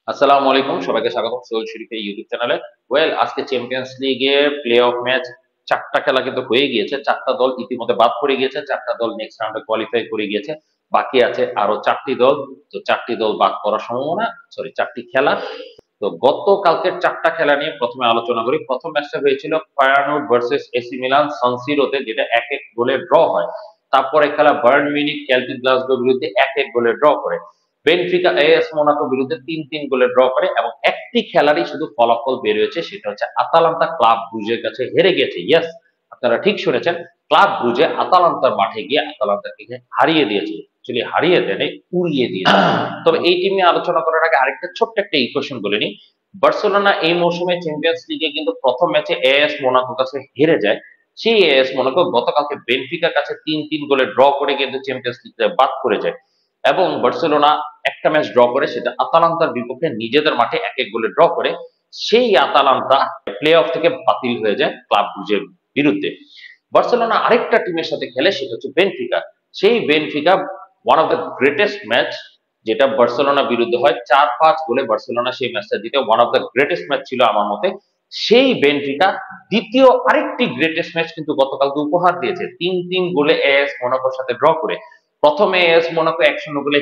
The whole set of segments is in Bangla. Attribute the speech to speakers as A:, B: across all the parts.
A: আসসালামু আলাইকুম, সবাইকে স্বাগতম সোহেল শরীফের ইউটিউব চ্যানেলে। আজকে চ্যাম্পিয়ন্স লিগে প্লে অফ ম্যাচ চারটা খেলা কিন্তু হয়ে গিয়েছে। চারটা দল ইতিমধ্যে বাদ পড়ে গিয়েছে, চারটা দল নেক্সট রাউন্ডে কোয়ালিফাই করে গিয়েছে। বাকি আছে আরো চারটি দল। তো চারটি দল বাদ পড়ার সম্ভাবনা, সরি, চারটি খেলা। তো গতকালকের চারটা খেলা নিয়ে প্রথমে আলোচনা করি। প্রথম ম্যাচটা হয়েছিল ফায়ারনুড ভার্সেস এসি মিলান সানসিরোতে, যেটা 1-1 গোলে ড্র হয়। তারপরে খেলা বায়ার্ন মিউনিখ কেলটিক গ্লাসগোর বিরুদ্ধে 1-1 গোলে ড্র করে। বেনফিকা এএস মোনাকোর বিরুদ্ধে 3-3 গোলে ড্র করে, এবং একটি খেলারই শুধু ফলাফল বের হয়েছে, সেটা হচ্ছে আতালান্তা ক্লাব ব্রুজের কাছে হেরে গেছে। ইয়েস, আপনারা ঠিক শুনেছেন, ক্লাব ব্রুজে আতালান্তার মাঠে গিয়ে আতালান্তাকে হারিয়ে দিয়েছে। অ্যাকচুয়ালি হারিয়ে দেয়, উড়িয়ে দিয়েছে। তবে এই টিম নিয়ে আলোচনা করার আগে আরেকটা ছোট্ট একটা ইকুয়েশন বলে নিই। বার্সেলোনা এই মৌসুমে চ্যাম্পিয়ন্স লিগে কিন্তু প্রথম ম্যাচে এএস মোনাকোর কাছে হেরে যায়। সেই এএস মোনাকো গতকালকে বেনফিকার কাছে 3-3 গোলে ড্র করে কিন্তু চ্যাম্পিয়ন্স লিগ বাদ করে যায়। এবং বার্সেলোনা একটা ম্যাচ ড্র করে, সেটা আতালান্তার বিপক্ষে নিজেদের মাঠে 1-1 গোলে ড্র করে। সেই আতালান্তা প্লে অফ থেকে বাতিল হয়ে যায় ক্লাব ব্রুজের বিরুদ্ধে। বার্সেলোনা আরেকটা টিমের সাথে খেলে, সেটা হচ্ছে বেনফিকা। সেই Benfica one of the greatest match, যেটা বার্সেলোনা বিরুদ্ধে হয় 4-5 গোলে বার্সেলোনা সেই ম্যাচটা জিতে, one of the greatest match ছিল আমার মতে। সেই বেনফিকা দ্বিতীয় আরেকটি গ্রেটেস্ট ম্যাচ কিন্তু গতকালকে উপহার দিয়েছে, 3-3 গোলে এএস মোনাকোর সাথে ড্র করে। প্রথমে এএস মোনাকো 1-0 গোলে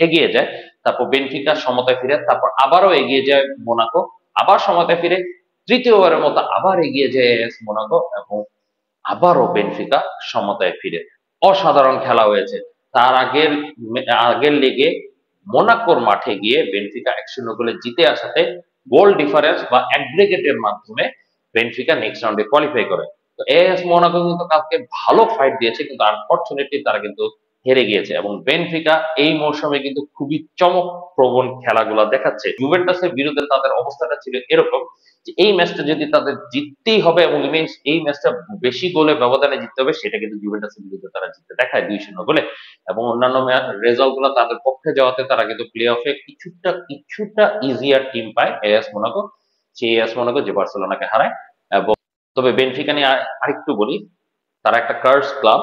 A: এগিয়ে যায়, তারপর বেনফিকা সমতায় ফিরে, তারপর আবারও এগিয়ে যায় মোনাকো, আবার সমতায় ফিরে, তৃতীয়বারের মতো আবার এগিয়ে যায় এএস মোনাকো, এবং আবারও বেনফিকা সমতায় ফিরে। অসাধারণ খেলা হয়েছে। তার আগের আগের লিগে মোনাকোর মাঠে গিয়ে বেনফিকা 1-0 গোলে জিতে আসাতে গোল ডিফারেন্স বা অ্যাগ্রিগেটের মাধ্যমে বেনফিকা নেক্সট রাউন্ডে কোয়ালিফাই করে। তো এএস মোনাকো কিন্তু কালকে ভালো ফাইট দিয়েছে, কিন্তু আনফরচুনেটলি তারা কিন্তু হেরে গিয়েছে। এবং বেনফিকা এই মৌসুমে কিন্তু খুবই চমক প্রবণ খেলাগুলো দেখাচ্ছে। জুভেন্টাসের বিরুদ্ধে তাদের অবস্থাটা ছিল এরকম যে এই ম্যাচটা যদি তাদের জিততেই হবে, এবং এই ম্যাচটা বেশি গোলে ব্যবধানে জিততে হবে, সেটা কিন্তু জুভেন্টাসের বিরুদ্ধে তারা জিতে দেখায় 2-0 গোলে। এবং অন্যান্য রেজাল্ট গুলো তাদের পক্ষে যাওয়াতে তারা কিন্তু প্লে অফে কিছুটা কিছুটা ইজিয়ার টিম পায়, এএস মোনাকো। সেই এএস মোনাকো যে বার্সেলোনাকে হারায়। এবং তবে বেনফিকা নিয়ে আরেকটু বলি, তারা একটা কার্স ক্লাব।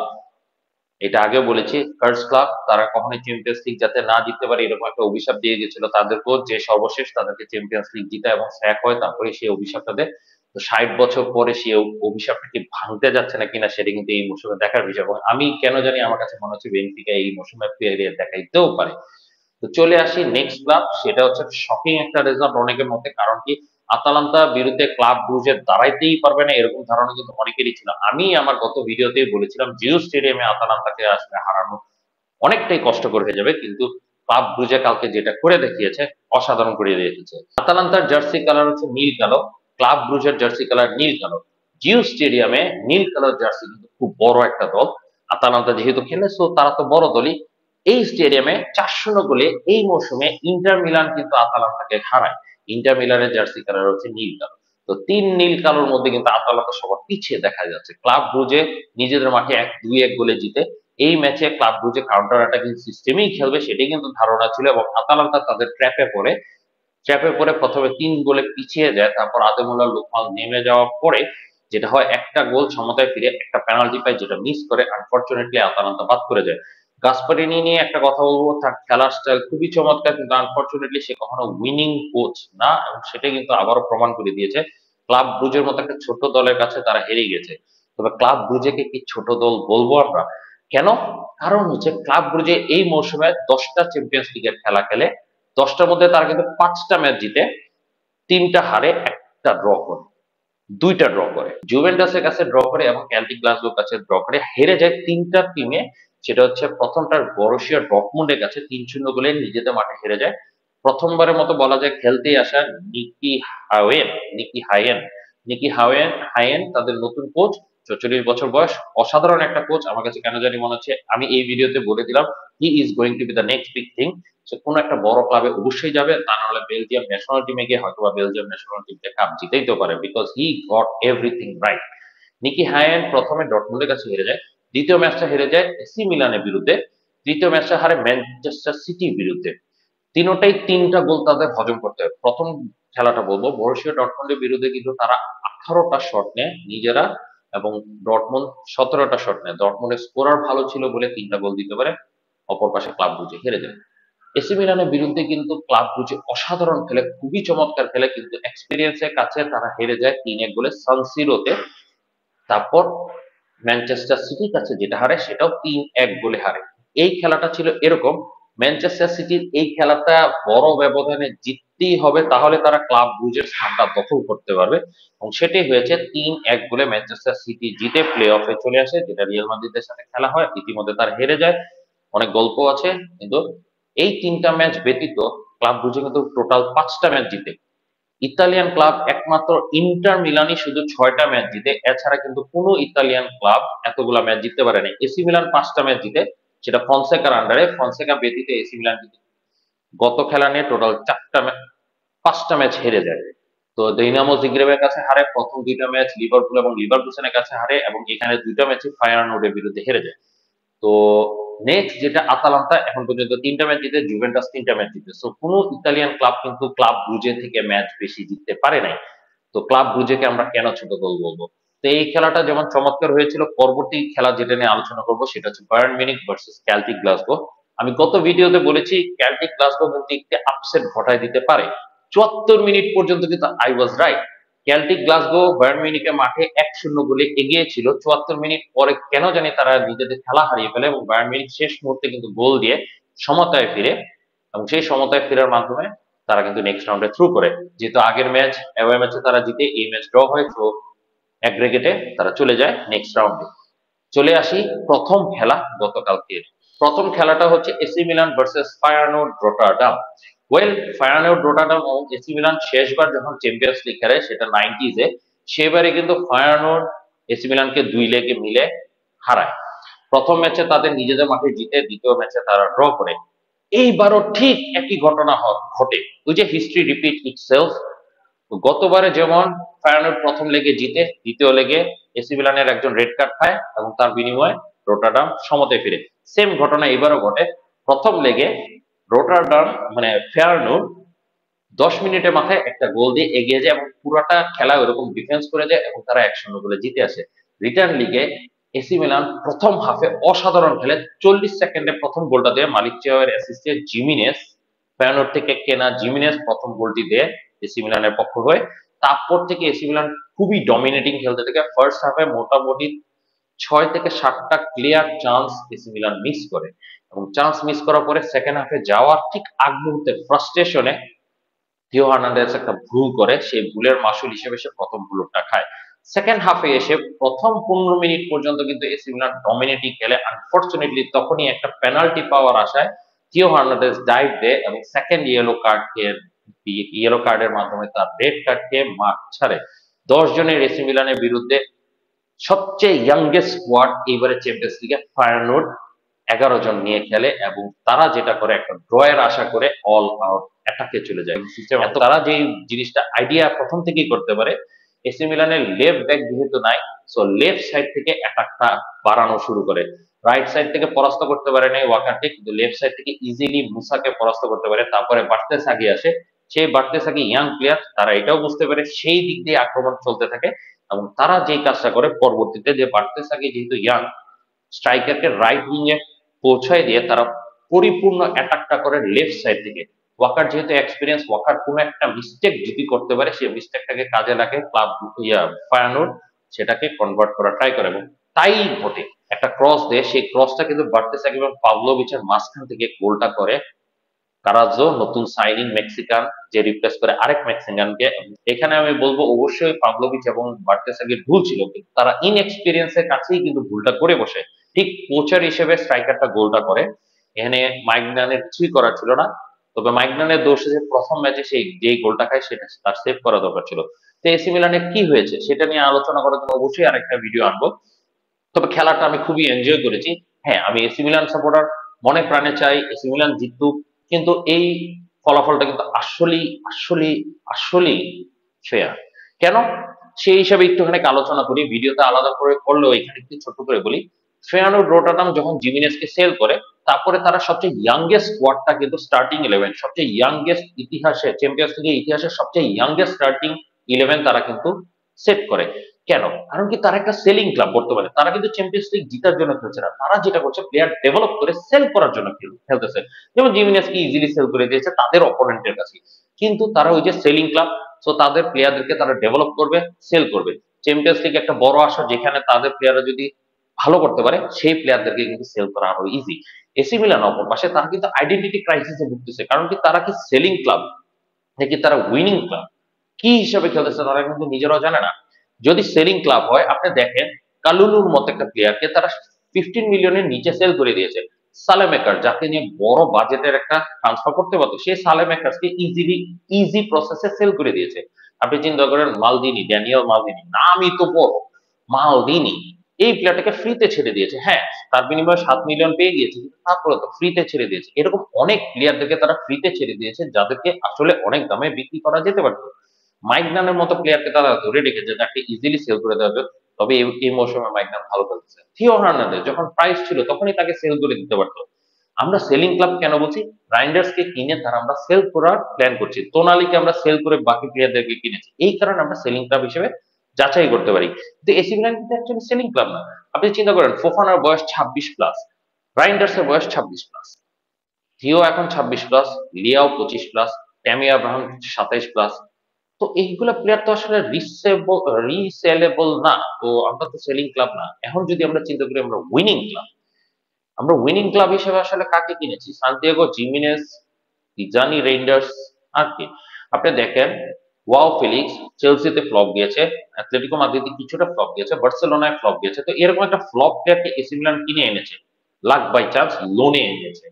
A: এটা আগেও বলেছি, কার্স ক্লাব। তারা কখনোই চ্যাম্পিয়ন্স লিগ যাতে না জিততে পারে এরকম একটা অভিশাপ দিয়ে গেছিল তাদেরকেও, যে সর্বশেষ তাদেরকে চ্যাম্পিয়ন্স লিগ জিতে এবং স্যাক হয়, তারপরে সেই অভিশাপটা দেয়। তো 60 বছর পরে সে অভিশাপটা কি ভাঙতে যাচ্ছে না কিনা, সেটা কিন্তু এই মৌসুমে দেখার বিষয়। এবং আমি কেন জানি আমার কাছে মনে হচ্ছে বেনফিকা এই মৌসুমে পেরিয়ে দেখাইতেও পারে। তো চলে আসি নেক্সট ক্লাব, সেটা হচ্ছে শকিং একটা রেজাল্ট অনেকের মতে। কারণ কি, আতালান্তা বিরুদ্ধে ক্লাব ব্রুজে দাঁড়াইতেই পারবে না এরকম ধারণা কিন্তু অনেকেরই ছিল। আমি আমার গত ভিডিওতেই বলেছিলাম জিও স্টেডিয়ামে আতালান্তাকে আসলে হারানো অনেকটাই কষ্টকর হয়ে যাবে, কিন্তু ক্লাব ব্রুজে কালকে যেটা করে দেখিয়েছে, অসাধারণ করে দেখিয়েছে। আতালান্তার জার্সি কালার হচ্ছে নীল কালো, ক্লাব ব্রুজের জার্সি কালার নীল কালো। জিও স্টেডিয়ামে নীল কালার জার্সি কিন্তু খুব বড় একটা দল। আতালান্তা যেহেতু খেলে, সো তারা তো বড় দলই। এই স্টেডিয়ামে 4-0 গোলে এই মৌসুমে ইন্টার মিলান কিন্তু আতালান্তাকে হারায়। ইন্টার মিলানের জার্সি কালার হচ্ছে নীল কালো। তো তিন নীল কালোর মধ্যে কিন্তু আতালান্তা সবার পিছিয়ে দেখা যাচ্ছে। ক্লাব ব্রুজে নিজেদের মাঠে 2-1 গোলে জিতে এই ম্যাচে ক্লাব ব্রুজে কাউন্টার অ্যাটাকিং সিস্টেমেই খেলবে, সেটাই কিন্তু ধারণা ছিল। এবং আতালান্তা তাদের ট্র্যাপে পড়ে প্রথমে 3 গোলে পিছিয়ে যায়, তারপর আদেমুল্লাহ লোকমান নেমে যাওয়ার পরে যেটা হয়, একটা গোল সমতায় ফিরে একটা পেনাল্টি পায়, যেটা মিস করে আনফরচুনেটলি আতালান্তা বাদ করে যায়। গাসপারিনি নিয়ে একটা কথা বলবো, তার খেলার স্টাইল খুবই চমৎকার, কিন্তু আনফরচুনেটলি সে কখনো উইনিং কোচ না, এবং সেটা কিন্তু আবারও প্রমাণ করে দিয়েছে। ক্লাব ব্রুজের মতো একটা ছোট দলের কাছে তারা হেরে গেছে। তবে ক্লাব ব্রুজেকে কি ছোট দল বলবো আমরা? কেন? কারণ হচ্ছে ক্লাব ব্রুজে এই মৌসুমে 10টা চ্যাম্পিয়ন্স লিগের খেলা খেলে, 10টার মধ্যে তারা কিন্তু 5টা ম্যাচ জিতে, 3টা হারে, একটা ড্র করে, 2টা ড্র করে, জুভেন্টাসের কাছে ড্র করে এবং কেল্টিক গ্লাসগোর কাছে ড্র করে। হেরে যায় 3টা টিমে। সেটা হচ্ছে প্রথমটার বরুসিয়া ডর্টমুন্ডের কাছে 3-0 গোলে নিজেদের মাঠে হেরে যায়। প্রথমবারের মতো বলা যায় খেলতেই আসা নিকি হাওয়েন নিকি হায়েন নিকি হাওয়েন হায়েন তাদের নতুন কোচ। 44 বছর বয়স, অসাধারণ একটা কোচ। আমার কাছে কেন জানি মনে হচ্ছে, আমি এই ভিডিওতে বলে দিলাম, he is going to be the next big thing. সে কোনো একটা বড় ক্লাবে অবশ্যই যাবে, তা নাহলে বেলজিয়াম ন্যাশনাল টিমে গিয়ে হয়তো বেলজিয়াম ন্যাশনাল টিমকে কাপ জিতেইতে পারে, because he got everything right. নিকি হায়ান প্রথমে ডটমুন্ডের কাছে হেরে যায়, দ্বিতীয় ম্যাচটা হেরে যায় এসি মিলানের বিরুদ্ধে, তৃতীয় ম্যাচটা হারে ম্যানচেস্টার সিটির বিরুদ্ধে। তিনটাই 3টা গোল তাদের হজম করতে হয়। প্রথম খেলাটা বলবো, বরুসিয়া ডটমুন্ডের বিরুদ্ধে কিন্তু তারা 18টা শট নেয় নিজেরা, এবং ডটমুন্ড 17টা শট নেয়। ডটমুন্ডের স্কোরার ভালো ছিল বলে 3টা গোল দিতে পারে, অপর পাশে ক্লাব ব্রুজে হেরে যায়। এসি মিলানের বিরুদ্ধে কিন্তু ক্লাব ব্রুজে অসাধারণ খেলে, খুবই চমৎকার খেলে, কিন্তু এক্সপিরিয়েন্সের কাছে তারা হেরে যায় 3-1 গোলে সান সিরোতে। তারপর ম্যানচেস্টার সিটির কাছে যেটা হারে সেটাও 3-1 গোলে হারে। এই খেলাটা ছিল এরকম, ম্যানচেস্টার সিটির এই খেলাটা বড় ব্যবধানে জিততেই হবে, তাহলে তারা ক্লাব ব্রুজের স্থানটা দখল করতে পারবে, এবং সেটাই হয়েছে। 3-1 গোলে ম্যানচেস্টার সিটি জিতে প্লে অফে চলে আসে, যেটা রিয়াল মাদ্রিদের সাথে খেলা হয়, ইতিমধ্যে তার হেরে যায়। অনেক গল্প আছে, কিন্তু এই 3টা ম্যাচ ব্যতীত ক্লাব ব্রুজে কিন্তু টোটাল 5টা ম্যাচ জিতে। ইতালিয়ান ক্লাব একমাত্র ইন্টার মিলানই শুধু 6টা ম্যাচ জিতে, এছাড়া কিন্তু কোনো ইতালিয়ান ক্লাব এতগুলা ম্যাচ জিততে পারেনি। এসি মিলান 5টা ম্যাচ জিতে, সেটা ফনসেকার আন্ডারে, ফনসেকা ব্যতীত এসি মিলান কিন্তু গত খেলা নিয়ে টোটাল 5টা ম্যাচ হেরে যায়। তো দিনামো জিগ্রেবের কাছে হারে প্রথম 2টা ম্যাচ, লিভারপুল এবং লিভারকুসেনের কাছে হারে, এবং এখানে 2টা ম্যাচে ফায়ারনোর্ডের বিরুদ্ধে হেরে যায়। তো নেক্সট যেটা আতালান্তা এখন পর্যন্ত 3টা ম্যাচ জিতে, জুভেন্টাস 3টা ম্যাচ জিতে। সো কোনো ইতালিয়ান ক্লাব কিন্তু ক্লাব ব্রুজে থেকে ম্যাচ বেশি জিততে পারে নাই। তো ক্লাব ব্রুজেকে আমরা কেন ছোট দল বলবো? তো এই খেলাটা যেমন চমৎকার হয়েছিল, পরবর্তী খেলা যেটা নিয়ে আলোচনা করবো সেটা হচ্ছে Bayern Munich versus Celtic Glasgow. আমি গত ভিডিওতে বলেছি কেল্টিক গ্লাসগো কিন্তু একটি আপসেট ঘটায় দিতে পারে। 74 মিনিট পর্যন্ত কিন্তু I was right. Celtic Glasgow Bayern মিউনিখের মাঠে 1-0 গোলে এগিয়ে ছিল, 74 মিনিট পরে কেন জানি তারা নিজেদের খেলা হারিয়ে ফেলে, এবং বায়ার্ন মিউনিখ শেষ মুহূর্তে কিন্তু গোল দিয়ে সমতায় ফিরে, এবং সেই সমতায় ফেরার মাধ্যমে তারা কিন্তু নেক্সট রাউন্ডে থ্রু করে। যেহেতু আগের ম্যাচ অ্যাওয়ে ম্যাচে তারা জিতে, এই ম্যাচ ড্র হয়, তো অ্যাগ্রেগেটে তারা চলে যায় নেক্সট রাউন্ডে। চলে আসি প্রথম খেলা গতকালকে। প্রথম খেলাটা হচ্ছে AC Milan versus Feyenoord Rotterdam. Well, Feyenoord Rotterdam এবং এসি মিলান শেষবার যখন চ্যাম্পিয়ন্স লিগ খেলে সেটা 90s-এ, সেবারে কিন্তু ফায়ারনোর্ড এসি মিলানকে 2 লেগে মিলে হারায়। প্রথম ম্যাচে তাদের নিজেদের মাঠে জিতে, দ্বিতীয় ম্যাচে তারা ড্র করে। এইবারও ঠিক একই ঘটনা ঘটে, ওই যে হিস্ট্রি রিপিট ইটসেলফ। গতবারে যেমন ফায়ারনোর্ড প্রথম লেগে জিতে, দ্বিতীয় লেগে এসি মিলানের একজন রেড কার্ড খায়, এবং তার বিনিময়ে রোটারডাম সমতায় ফিরে। সেম ঘটনা এবারও ঘটে। প্রথম লেগে রোটারডাম মানে ফায়ারনোর্ড 10 মিনিটের মাথায় একটা গোল দিয়ে এগিয়ে যায়, এবং পুরোটা খেলা ওরকম ডিফেন্স করে যায়, এবং তারা 1-0 গোলে জিতে আসে। রিটার্ন লিগে এসি মিলান প্রথম হাফে অসাধারণ খেলে, 40 সেকেন্ডে প্রথম গোলটা দেয় মালিক চিয়াওয়ের অ্যাসিস্টে জিমিনেস। ফায়ারনোর্ড থেকে কেনা জিমিনেস প্রথম গোলটি দেয় এসি মিলানের পক্ষ হয়ে। তারপর থেকে এসি মিলান খুবই ডমিনেটিং খেলতে থাকে। ফার্স্ট হাফে মোটামুটি 6 থেকে 7টা clear chance AC Milan miss করে, এবং চান্স মিস করার পরে সেকেন্ড হাফে যাওয়ার ঠিক আগ মুহূর্তে ফ্রাস্ট্রেশনে থিও হার্নান্দেজ একটা ভুল করে, সেই ভুলের মাসুল হিসেবে সে প্রথম গোলটা খায়। সেকেন্ড হাফে এসে প্রথম 15 মিনিট পর্যন্ত কিন্তু এসি মিলান ডমিনেটিং খেলে। আনফরচুনেটলি তখনই একটা পেনাল্টি পাওয়ার আশায় থিও হার্নান্দেজ ডাইভ দেয়, এবং সেকেন্ড ইয়েলো কার্ডের মাধ্যমে তার রেড কার্ড খেয়ে মাঠ ছাড়ে। 10 জনের এসি মিলানের বিরুদ্ধে সবচেয়ে ইয়াংগেস্ট স্কোয়াড এইবারে চ্যাম্পিয়ন্স লিগে ফায়ারনোর্ড 11 জন নিয়ে খেলে, এবং তারা যেটা করে একটা ড্রয়ের আশা করে অল আউট অ্যাটাকে চলে যায়। তারা যে জিনিসটা আইডিয়া প্রথম থেকেই করতে পারে, এসি মিলানের লেফট ব্যাক যেহেতু নাই, সো লেফট সাইড থেকে অ্যাটাকটা বাড়ানো শুরু করে। রাইট সাইড থেকে পরাস্ত করতে পারে নাই ওয়াকারকে, কিন্তু লেফট সাইড থেকে ইজিলি মুসাকে পরাস্ত করতে পারে। তারপরে বার্তেস আগে আসে, সেই বার্তেস আগে ইয়াং প্লেয়ার, তারা এটাও বুঝতে পারে, সেই দিক দিয়ে আক্রমণ চলতে থাকে, এবং তারা যেই কাজটা করে পরবর্তীতে, যে বার্তেস আগে যেহেতু ইয়াং, স্ট্রাইকারকে রাইট উইং এ পৌঁছায় দিয়ে তারা পরিপূর্ণ অ্যাটাকটা করে লেফট সাইড থেকে। ওয়াকার যেহেতু এক্সপিরিয়েন্স, ওয়াকার কোনো একটা মিস্টেক যদি করতে পারে, সেই মিস্টেকটাকে কাজে লাগে ক্লাব ফায়ারনোর্ড সেটাকে কনভার্ট করা ট্রাই করে, এবং তাই ঘটে। একটা ক্রস দেয়, সেই ক্রসটা কিন্তু বার্তেস এবং পাভলোভিচের মাঝখান থেকে গোলটা করে কারাজো, নতুন সাইনিং মেক্সিকান, যে রিপ্লেস করে আরেক মেক্সিকানকে। এখানে আমি বলবো অবশ্যই পাভলোভিচ এবং বার্তেসাগের ভুল ছিল, কিন্তু তারা ইনএক্সপিরিয়েন্সের কাছেই কিন্তু ভুলটা করে বসে। ঠিক কোচার হিসেবে স্ট্রাইকারটা গোলটা করে, এখানে মাইগনানের কিছুই করার ছিল না। তবে মাইগনানের দোষে যে প্রথম ম্যাচে সেই যেই গোলটা খায় সেটা তার সেভ করা দরকার ছিল। তো এসি মিলানে কি হয়েছে সেটা নিয়ে আলোচনা করার জন্য অবশ্যই আরেকটা ভিডিও আনবো। তবে খেলাটা আমি খুবই এনজয় করেছি। হ্যাঁ, আমি এসি মিলান সাপোর্টার, মনে প্রাণে চাই এসি মিলান জিতুক, কিন্তু এই ফলাফলটা কিন্তু আসলেই আসলেই আসলেই ফেয়ার। কেন সেই হিসাবে একটুখানি আলোচনা করি, ভিডিওতে আলাদা করে করলেও এখানে একটু ছোট করে বলি। ফেয়ানোর্ড রোটারডাম যখন জিমিনেসকে সেল করে, তারপরে তারা সবচেয়ে ইয়াংগেস্ট স্কোয়াডটা কিন্তু স্টার্টিং 11, সবচেয়ে ইয়াংগেস্ট ইতিহাসে চ্যাম্পিয়ন্স লিগের ইতিহাসে সবচেয়ে ইয়াংগেস্ট স্টার্টিং 11 তারা কিন্তু সেট করে। কেন? কারণ কি তারা একটা সেলিং ক্লাব বর্তমানে, তারা কিন্তু চ্যাম্পিয়ন্স লিগ জিতার জন্য খেলছে না, তারা যেটা করছে প্লেয়ার ডেভেলপ করে সেল করার জন্য খেলতেছে। যেমন জিমিনেসকে ইজিলি সেল করে দিয়েছে তাদের অপোনেন্টের কাছে, কিন্তু তারা ওই যে সেলিং ক্লাব, তো তাদের প্লেয়ারদেরকে তারা ডেভেলপ করবে, সেল করবে। চ্যাম্পিয়ন্স লিগ একটা বড় আসর যেখানে তাদের প্লেয়াররা যদি ভালো করতে পারে সেই প্লেয়ারদেরকে কিন্তু সেল করা আরো ইজি। এসি মিলান অপর পাশে তারা কিন্তু আইডেন্টিটি ক্রাইসিসে ভুগতেছে, কারণ কি তারা কি সেলিং ক্লাব নাকি তারা উইনিং ক্লাব, কি হিসাবে খেলতেছে তারা কিন্তু নিজেরাও জানে না। যদি সেলিং ক্লাব হয়, আপনি দেখেন কালুলুর মতো একটা প্লেয়ারকে তারা 15 মিলিয়নের নিচে সেল করে দিয়েছে। সালেমেকার, যাকে নিয়ে বড় বাজেটের একটা ট্রান্সফার করতে পারতো, সেই সালেমেকারকে ইজি প্রসেসে সেল করে দিয়েছে। আপনি চিন্তা করেন মালদিনি, ড্যানিয়েল মালদিনি, নামই তো বড় মালদিনি, এই প্লেয়ারটাকে ফ্রিতে ছেড়ে দিয়েছে। হ্যাঁ, তার বিনিময়ে 7 মিলিয়ন পেয়ে গিয়েছে, কিন্তু তারপরে তো ফ্রিতে ছেড়ে দিয়েছে। এরকম অনেক প্লেয়ারদেরকে তারা ফ্রিতে ছেড়ে দিয়েছে যাদেরকে আসলে অনেক দামে বিক্রি করা যেতে পারতো। মাইক নানের মতো প্লেয়ারকে তারা ধরে রেখেছে যাকে ইজিলি সেল করে দেওয়া যাবে। তবে এই মৌসুমে মাইক নান ভালো খেলতেছে। থিও হার্নান্দেজ যখন প্রাইস ছিল তখনই তাকে সেল করে দিতে পারতো। আমরা সেলিং ক্লাব কেন বলছি? রাইন্ডার্স কে কিনে তারা আমরা সেল করার প্ল্যান করছি, তোনালিকে আমরা সেল করে বাকি প্লেয়ারদেরকে কিনেছি, এই কারণে আমরা সেলিং ক্লাব হিসেবে যাচাই করতে পারি। কিন্তু এসি মিলান কিন্তু অ্যাকচুয়ালি সেলিং ক্লাব না। আপনি চিন্তা করেন ফোফানার বয়স 26+, রাইন্ডার্স এর বয়স 26+, থিও এখন 26+, লিয়াও 25+, ট্যামি আব্রাহাম 27+। তো এইগুলা প্লেয়ার তো আসলে রিসেলেবল না। তো আমরা তো সেলিং ক্লাব না। এখন যদি আমরা চিন্তা করি আমরা উইনিং ক্লাব, আমরা উইনিং ক্লাব হিসেবে আসলে কাকে কিনেছি? সান্তিয়াগো জিমিনেস, তিজানি রেইন্ডার্স, আর কি? আপনি দেখেন ওয়াও ফেলিক্স চেলসিতে ফ্লপ গিয়েছে, অ্যাটলেটিকো মাদ্রিদে কিছুটা ফ্লপ গিয়েছে, বার্সেলোনায় ফ্লপ গিয়েছে। তো এরকম একটা ফ্লপ প্লেয়ারকে এসি মিলান কিনে এনেছে, লাক বাই চান্স লোনে এনেছে।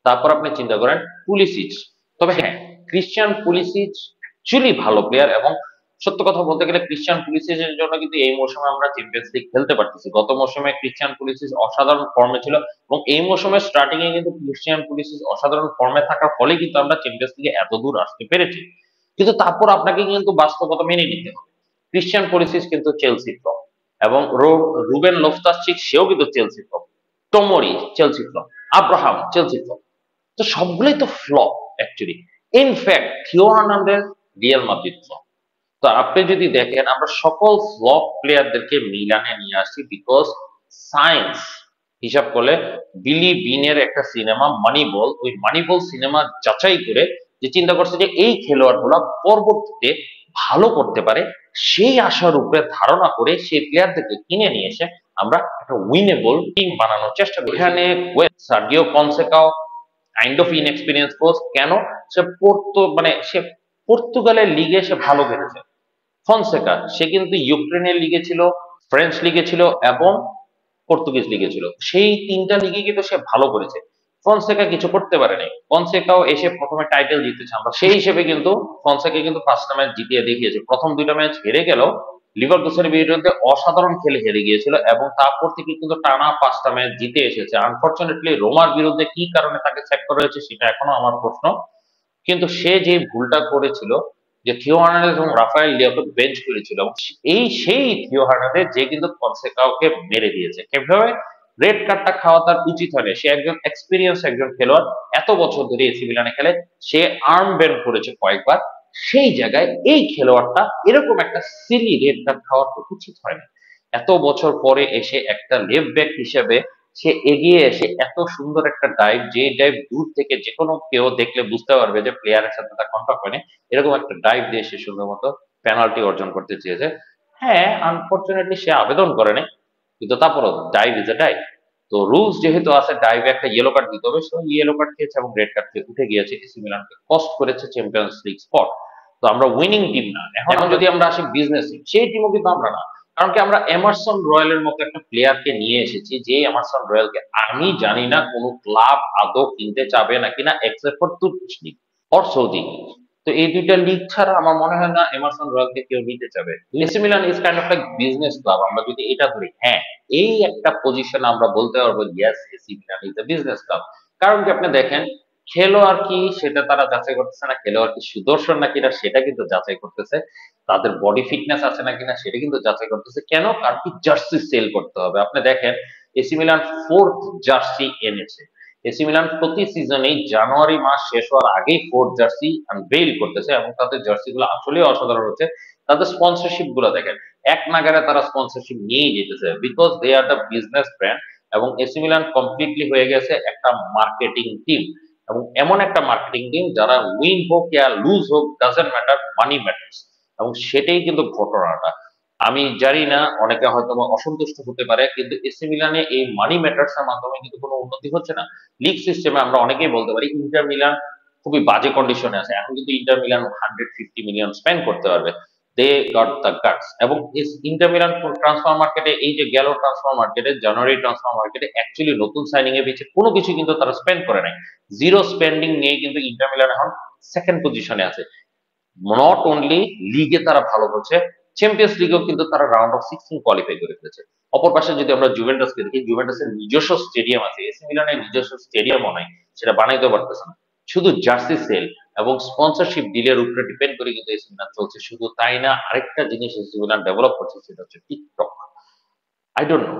A: তারপর আপনি চিন্তা করেন পুলিসিচ। তবে হ্যাঁ, ক্রিশ্চিয়ান পুলিসিচ অ্যাকচুয়ালি ভালো প্লেয়ার, এবং সত্য কথা বলতে গেলে ক্রিশ্চিয়ান পুলিসিচের জন্য কিন্তু এই মৌসুমে আমরা চ্যাম্পিয়ন্স লিগ খেলতে পারতেছি। গত মৌসুমে ক্রিশ্চিয়ান পুলিসিচ অসাধারণ ফর্মে ছিল, এবং এই মৌসুমের স্টার্টিং এ কিন্তু ক্রিশ্চিয়ান পুলিসিচ অসাধারণ ফর্মে থাকার ফলে কিন্তু আমরা চ্যাম্পিয়ন্স লিগে এত দূর আসতে পেরেছি। কিন্তু তারপর আপনাকে কিন্তু বাস্তবতা মেনে নিতে হবে, ক্রিশ্চিয়ান পুলিসিচ কিন্তু চেলসি ফ্লপ, এবং রুবেন লোফটাস-চিক সেও কিন্তু Chelsea flop, Tomori Chelsea flop, Abraham Chelsea flop. তো সবগুলোই তো flop actually. In fact Theo Hernandez Real Madrid flop. তো আপনি যদি দেখেন আমরা সকল ফ্লপ প্লেয়ারদেরকে মিলানে নিয়ে আসছি, বিকজ সায়েন্স হিসাব করলে বিলি বিনের একটা সিনেমা মানিবল, ওই মানিবল সিনেমা যাচাই করে যে চিন্তা করছে যে এই খেলোয়াড়গুলা পরবর্তীতে ভালো করতে পারে, সেই আশার উপরে ধারণা করে সেই প্লেয়ারদেরকে কিনে নিয়ে এসে আমরা একটা উইনেবল টিম বানানোর চেষ্টা করি। এখানে Sergio Conceicao kind of inexperience coach. কেন? সে পর্তুগালের লিগে সে ভালো খেলেছে। ফনসেকা সে কিন্তু ইউক্রেনের লিগে ছিল, ফ্রেঞ্চ লিগে ছিল, এবং পর্তুগিজ লিগে ছিল। সেই তিনটা লিগে কিন্তু সে ভালো করেছে। ফনসেকা কিছু করতে পারেনি। ফনসেকাও এসে প্রথমে টাইটেল জিতেছে, আমরা সেই হিসেবে কিন্তু ফনসেকা কিন্তু 5টা ম্যাচ জিতিয়ে দেখিয়েছে। প্রথম 2টা ম্যাচ হেরে গেল, লিভারকুসেনের বিরুদ্ধে অসাধারণ খেলে হেরে গিয়েছিল, এবং তারপর থেকে কিন্তু টানা 5টা ম্যাচ জিতে এসেছে। আনফরচুনেটলি রোমার বিরুদ্ধে কি কারণে তাকে স্যাক করা হয়েছে সেটা এখনো আমার প্রশ্ন। কিন্তু সে যে ভুলটা করেছিল যে থিও হার্নান্দেজ এবং রাফায়েল লিয়াওকে বেঞ্চ করেছিল, এবং সেই থিও হার্নান্দেজ যে কিন্তু ফনসেকাওকে মেরে দিয়েছে। কিভাবে? রেড কার্ডটা খাওয়া তার উচিত হয়নি। সে একজন এক্সপিরিয়েন্স একজন খেলোয়াড়, এত বছর ধরে এসি মিলানে খেলে, সে আর্ম ব্যান্ড করেছে কয়েকবার। সেই জায়গায় এই খেলোয়াড়টা এরকম একটা সিলি রেড কার্ড খাওয়ার তো উচিত হয়নি। এত বছর পরে এসে একটা লেফট ব্যাক হিসেবে সে এগিয়ে এসে এত সুন্দর একটা ডাইভ, যে ডাইভ দূর থেকে যে কোনো কেউ দেখলে বুঝতে পারবে যে প্লেয়ারের সাথে তার কন্টাক্ট হয়নি, এরকম একটা ডাইভ দিয়ে সে সুন্দর মতো পেনাল্টি অর্জন করতে চেয়েছে। হ্যাঁ, আনফরচুনেটলি সে আবেদন করেনি, কিন্তু তারপরও ডাইভ ইজ এ ডাইভ। তো রুলস যেহেতু আছে ডাইভে একটা ইয়েলো কার্ড দিতে হবে, সো ইয়েলো কার্ড খেয়েছে এবং রেড কার্ড খেয়ে উঠে গিয়েছে, এসি মিলানকে কস্ট করেছে চ্যাম্পিয়ন্স লিগ স্পট। তো আমরা উইনিং টিম না। এখন যদি আমরা আসি বিজনেস টিম, সেই টিমও কিন্তু আমরা না। কারণ কি আমরা এমারসন রয়্যালের মতো একটা প্লেয়ারকে নিয়ে এসেছি, যে এমারসন রয়্যালকে আমি জানি না কোনো ক্লাব আদৌ কিনতে চাবে নাকি না, except for Turkish league or Saudi. তো এই 2টা লিগ ছাড়া আমার মনে হয় না এমারসন রয়্যালকে কেউ নিতে চাবে। AC Milan is kind of like business club, আমরা যদি এটা ধরি। হ্যাঁ, এই একটা পজিশন আমরা বলতে পারবো yes AC Milan is a business club. কারণ কি আপনি দেখেন খেলোয়াড় কি সেটা তারা যাচাই করতেছে না, খেলোয়াড় কি সুদর্শন নাকি না সেটা কিন্তু যাচাই করতেছে, তাদের বডি ফিটনেস আছে নাকি না সেটা কিন্তু যাচাই করতেছে। কেন? কারণ কি জার্সি সেল করতে হবে। আপনি দেখেন এসি মিলান 4th জার্সি এনেছে, এসি মিলান প্রতি সিজনেই জানুয়ারি মাস শেষ হওয়ার আগেই ফোর্থ জার্সি আনভেইল করতেছে, এবং তাদের জার্সি গুলো আসলে অসাধারণ হচ্ছে। তাদের স্পন্সরশিপ গুলো দেখেন, এক নাগারে তারা স্পন্সরশিপ নিয়েই যেতেছে, because they are the business brand. এবং এসি মিলান কমপ্লিটলি হয়ে গেছে একটা মার্কেটিং টিম, এবং এমন একটা মার্কেটিং টিম যারা উইন হোক ইয়া লুজ হোক ডাজেন্ট ম্যাটার, মানি ম্যাটার্স। এবং সেটাই কিন্তু ঘটনাটা। আমি জানি না, অনেকে হয়তো বা অসন্তুষ্ট হতে পারে, কিন্তু এসি মিলানে এই মানি ম্যাটার্স এর মাধ্যমে কিন্তু কোনো উন্নতি হচ্ছে না। লিগ সিস্টেমে আমরা অনেকেই বলতে পারি ইন্টার মিলান খুবই বাজে কন্ডিশনে আছে, এখন কিন্তু ইন্টার মিলান 150 মিলিয়ন স্পেন্ড করতে পারবে। They got the guts. এবং ইন্টার মিলান ট্রান্সফার মার্কেটে, এই যে গেল ট্রান্সফার মার্কেটে, জানুয়ারি ট্রান্সফার মার্কেটে অ্যাকচুয়ালি নতুন সাইনিং এর পিছিয়ে কোনো কিছু কিন্তু তারা স্পেন্ড করে নাই। জিরো স্পেন্ডিং নিয়ে কিন্তু ইন্টার মিলান এখন সেকেন্ড পজিশনে আছে। নট অনলি লিগে তারা ভালো করছে, চ্যাম্পিয়ন্স লিগেও কিন্তু তারা রাউন্ড অফ 16 কোয়ালিফাই করে ফেলেছে। অপর পাশে যদি আমরা জুভেন্টাসকে দেখি, জুভেন্টাসের নিজস্ব স্টেডিয়াম আছে, এসি মিলানের নিজস্ব স্টেডিয়ামও নাই, সেটা বানাইতে পারতেছে না। শুধু জার্সি সেল এবং স্পন্সরশিপ ডিলের উপরে ডিপেন্ড করে কিন্তু এসি মিলান চলছে। শুধু তাই না, আরেকটা জিনিস এসি মিলান ডেভেলপ করছে, সেটা হচ্ছে TikTok. I don't know,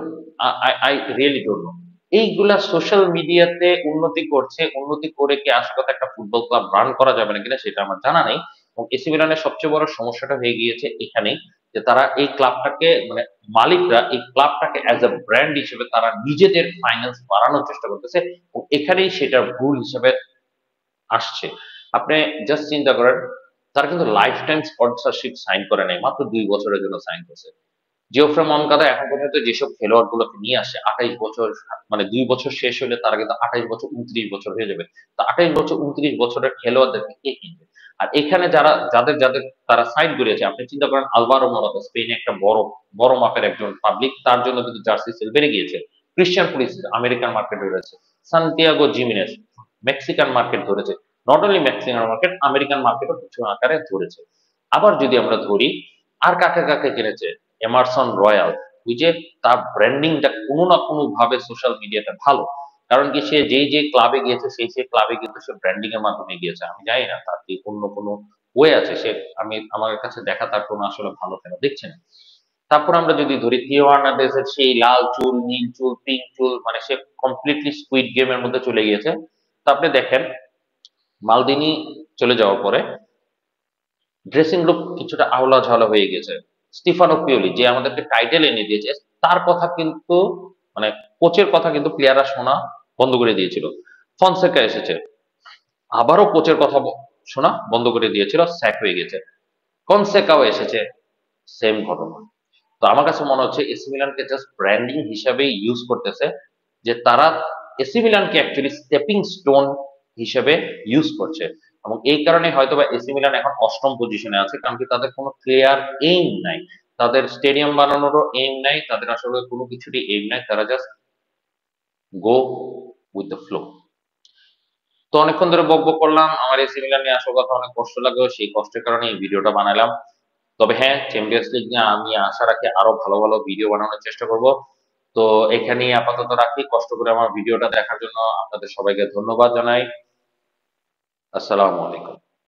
A: I really don't know. এইগুলা সোশ্যাল মিডিয়াতে উন্নতি করছে, উন্নতি করে কি আসলে একটা ফুটবল ক্লাব রান করা যাবে না কিনা সেটা আমার জানা নেই। এবং এসি মিলানের সবচেয়ে বড় সমস্যাটা হয়ে গিয়েছে এখানেই, যে তারা এই ক্লাবটাকে, মানে মালিকরা এই ক্লাবটাকে অ্যাজ এ ব্র্যান্ড হিসেবে তারা নিজেদের ফাইন্যান্স বাড়ানোর চেষ্টা করতেছে, এবং এখানেই সেটা ভুল হিসেবে আসছে। আপনি জাস্ট চিন্তা করেন, তারা কিন্তু লাইফ টাইম স্পন্সরশিপ সাইন করে নাই, মাত্র 2 বছরের জন্য সাইন করছে। জিওফ্রে মনকাদা এখন পর্যন্ত যেসব খেলোয়াড় গুলোকে নিয়ে আসে 28 বছর, মানে 2 বছর শেষ হলে তারা কিন্তু 28 বছর 29 বছর হয়ে যাবে। তো 28 বছর 29 বছরের খেলোয়াড়দেরকে কে কিনবে? আর এখানে যারা, যাদের যাদের তারা সাইন করেছে, আপনি চিন্তা করেন আলভারো মোরাতা, স্পেনে একটা বড় বড় মাপের একজন পাবলিক, তার জন্য কিন্তু জার্সি সেল বেড়ে গিয়েছে। ক্রিশ্চিয়ান পুলিস আমেরিকান মার্কেট ধরেছে, সান্তিয়াগো জিমিনেস মেক্সিকান মার্কেট ধরেছে। Not only Mexican market, American মার্কেটও কিছু আকারে ধরেছে। আবার যদি আমরা ধরি, আর কাকে কাকে কিনেছে, এমারসন রয়্যাল, ওই যে তার ব্র্যান্ডিংটা কোনো না কোনো ভাবে সোশ্যাল মিডিয়াতে ভালো। কারণ কি, সে যেই যে ক্লাবে গিয়েছে সেই সেই ক্লাবে কিন্তু সে ব্র্যান্ডিং এর মাধ্যমে গিয়েছে। আমি জানি না তার কি অন্য কোনো ওয়ে আছে, সে, আমি আমার কাছে দেখা তার কোনো আসলে ভালো খেলা দেখছি না। তারপর আমরা যদি ধরি থিও হার্নান্দেজের সেই লাল চুল, নীল চুল, পিঙ্ক চুল, মানে সে কমপ্লিটলি স্কুইড গেমের মধ্যে চলে গিয়েছে। তো আপনি দেখেন, মালদিনি চলে যাওয়ার পরে ড্রেসিং রুম কিছুটা আওলা ঝাওলা হয়ে গেছে। স্টিফানো পিওলি যে আমাদেরকে টাইটেল এনে দিয়েছে, তার কথা কিন্তু, মানে কোচের কথা কিন্তু প্লেয়াররা শোনা বন্ধ করে দিয়েছিল। ফনসেকা এসেছে, আবারও কোচের কথা শোনা বন্ধ করে দিয়েছিল, স্যাক হয়ে গেছে। ফনসেকাও এসেছে, সেম ঘটনা। তো আমার কাছে মনে হচ্ছে এসি মিলানকে জাস্ট ব্র্যান্ডিং হিসাবে ইউজ করতেছে, যে তারা এসি মিলানকে অ্যাকচুয়ালি স্টেপিং স্টোন হিসেবে ইউজ করছে। এবং এই কারণে হয়তোবা এসি মিলান এখন অষ্টম পজিশনে আছে, কারণ কি তাদের কোনো ক্লিয়ার এইম নাই, তাদের স্টেডিয়াম বানানোরও এইম নাই, তাদের আসলে কোনো কিছুরই এইম নাই, তারা just go with the flow. তো অনেকক্ষণ ধরে বকবক করলাম, আমার এসি মিলান নিয়ে আসল কথা অনেক কষ্ট লাগলো, সেই কষ্টের কারণে এই ভিডিওটা বানালাম। তবে হ্যাঁ, চ্যাম্পিয়ন্স লিগ নিয়ে আমি আশা রাখি আরো ভালো ভালো ভিডিও বানানোর চেষ্টা করব। তো এখানেই আপাতত রাখি। কষ্ট করে আমার ভিডিওটা দেখার জন্য আপনাদের সবাইকে ধন্যবাদ জানাই। আসসালামু আলাইকুম।